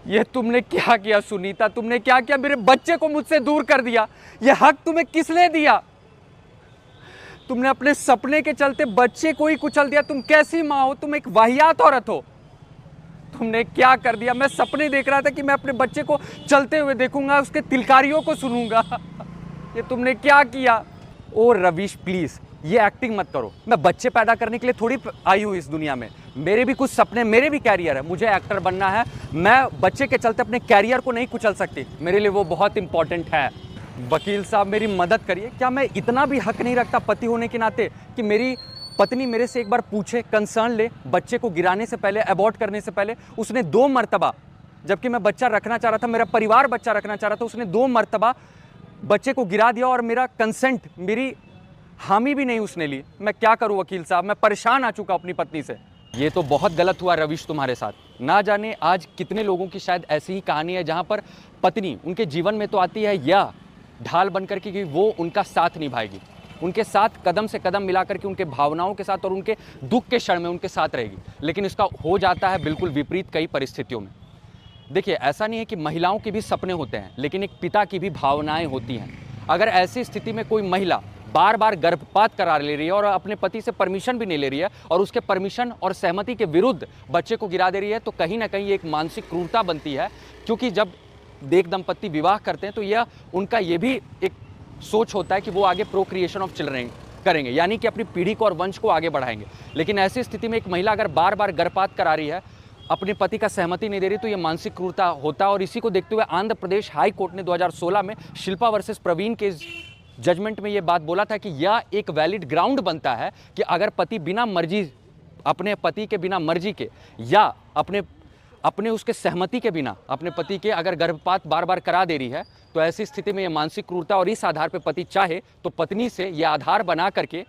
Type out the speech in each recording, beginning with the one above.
ये तुमने क्या किया सुनीता, तुमने क्या किया? मेरे बच्चे को मुझसे दूर कर दिया। ये हक तुम्हें किसने दिया? तुमने अपने सपने के चलते बच्चे को ही कुचल दिया। तुम कैसी माँ हो? तुम एक वाहियात औरत हो। तुमने क्या कर दिया? मैं सपने देख रहा था कि मैं अपने बच्चे को चलते हुए देखूंगा, उसके तिलकारियों को सुनूंगा। ये तुमने क्या किया? ओ रवीश प्लीज, ये एक्टिंग मत करो। मैं बच्चे पैदा करने के लिए थोड़ी आई हूँ इस दुनिया में। मेरे भी कुछ सपने, मेरे भी कैरियर है। मुझे एक्टर बनना है। मैं बच्चे के चलते अपने कैरियर को नहीं कुचल सकती। मेरे लिए वो बहुत इंपॉर्टेंट है। वकील साहब मेरी मदद करिए। क्या मैं इतना भी हक नहीं रखता पति होने के नाते कि मेरी पत्नी मेरे से एक बार पूछे, कंसर्न ले, बच्चे को गिराने से पहले, अबॉर्ट करने से पहले? उसने 2 मरतबा, जबकि मैं बच्चा रखना चाह रहा था, मेरा परिवार बच्चा रखना चाह रहा था, उसने 2 मरतबा बच्चे को गिरा दिया और मेरा कंसेंट, मेरी हामी भी नहीं उसने ली। मैं क्या करूं वकील साहब? मैं परेशान आ चुका अपनी पत्नी से। ये तो बहुत गलत हुआ रवीश तुम्हारे साथ। ना जाने आज कितने लोगों की शायद ऐसी ही कहानी है जहां पर पत्नी उनके जीवन में तो आती है या ढाल बनकर के कि वो उनका साथ निभाएगी, उनके साथ कदम से कदम मिलाकर के, उनके भावनाओं के साथ और उनके दुख के क्षण में उनके साथ रहेगी। लेकिन इसका हो जाता है बिल्कुल विपरीत कई परिस्थितियों में। देखिए, ऐसा नहीं है कि महिलाओं के भी सपने होते हैं, लेकिन एक पिता की भी भावनाएं होती हैं। अगर ऐसी स्थिति में कोई महिला बार बार गर्भपात करा ले रही है और अपने पति से परमिशन भी नहीं ले रही है और उसके परमिशन और सहमति के विरुद्ध बच्चे को गिरा दे रही है, तो कहीं ना कहीं एक मानसिक क्रूरता बनती है। क्योंकि जब एक दंपत्ति विवाह करते हैं तो यह उनका ये भी एक सोच होता है कि वो आगे प्रोक्रिएशन ऑफ चिल्ड्रन करेंगे, यानी कि अपनी पीढ़ी को और वंश को आगे बढ़ाएंगे। लेकिन ऐसी स्थिति में एक महिला अगर बार बार गर्भपात करा रही है, अपने पति का सहमति नहीं दे रही, तो ये मानसिक क्रूरता होता है। और इसी को देखते हुए आंध्र प्रदेश हाई कोर्ट ने 2016 में शिल्पा वर्सेस प्रवीण के जजमेंट में ये बात बोला था कि यह एक वैलिड ग्राउंड बनता है कि अगर पति बिना मर्जी, अपने पति के बिना मर्जी के या अपने उसके सहमति के बिना अपने पति के अगर गर्भपात बार बार करा दे रही है, तो ऐसी स्थिति में यह मानसिक क्रूरता, और इस आधार पर पति चाहे तो पत्नी से यह आधार बना करके,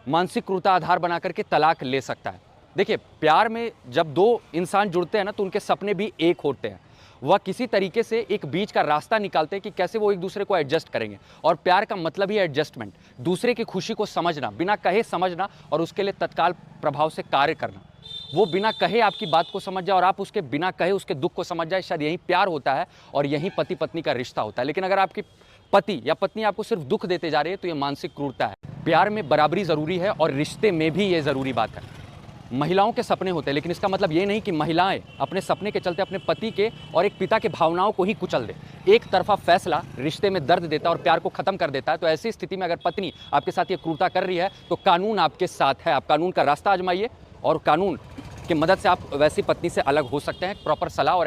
मानसिक क्रूरता आधार बना करके तलाक ले सकता है। देखिए, प्यार में जब 2 इंसान जुड़ते हैं ना, तो उनके सपने भी एक होते हैं। वह किसी तरीके से एक बीच का रास्ता निकालते हैं कि कैसे वो एक दूसरे को एडजस्ट करेंगे। और प्यार का मतलब ही एडजस्टमेंट, दूसरे की खुशी को समझना, बिना कहे समझना और उसके लिए तत्काल प्रभाव से कार्य करना। वो बिना कहे आपकी बात को समझ जाए और आप उसके बिना कहे उसके दुख को समझ जाए, शायद यही प्यार होता है और यही पति पत्नी का रिश्ता होता है। लेकिन अगर आपकी पति या पत्नी आपको सिर्फ दुख देते जा रही है, तो ये मानसिक क्रूरता है। प्यार में बराबरी ज़रूरी है और रिश्ते में भी ये ज़रूरी बात है। महिलाओं के सपने होते हैं, लेकिन इसका मतलब ये नहीं कि महिलाएं अपने सपने के चलते अपने पति के और एक पिता के भावनाओं को ही कुचल दे। एक तरफा फैसला रिश्ते में दर्द देता है और प्यार को खत्म कर देता है। तो ऐसी स्थिति में अगर पत्नी आपके साथ ये क्रूरता कर रही है, तो कानून आपके साथ है। आप कानून का रास्ता आजमाइए और कानून की मदद से आप वैसी पत्नी से अलग हो सकते हैं। प्रॉपर सलाह और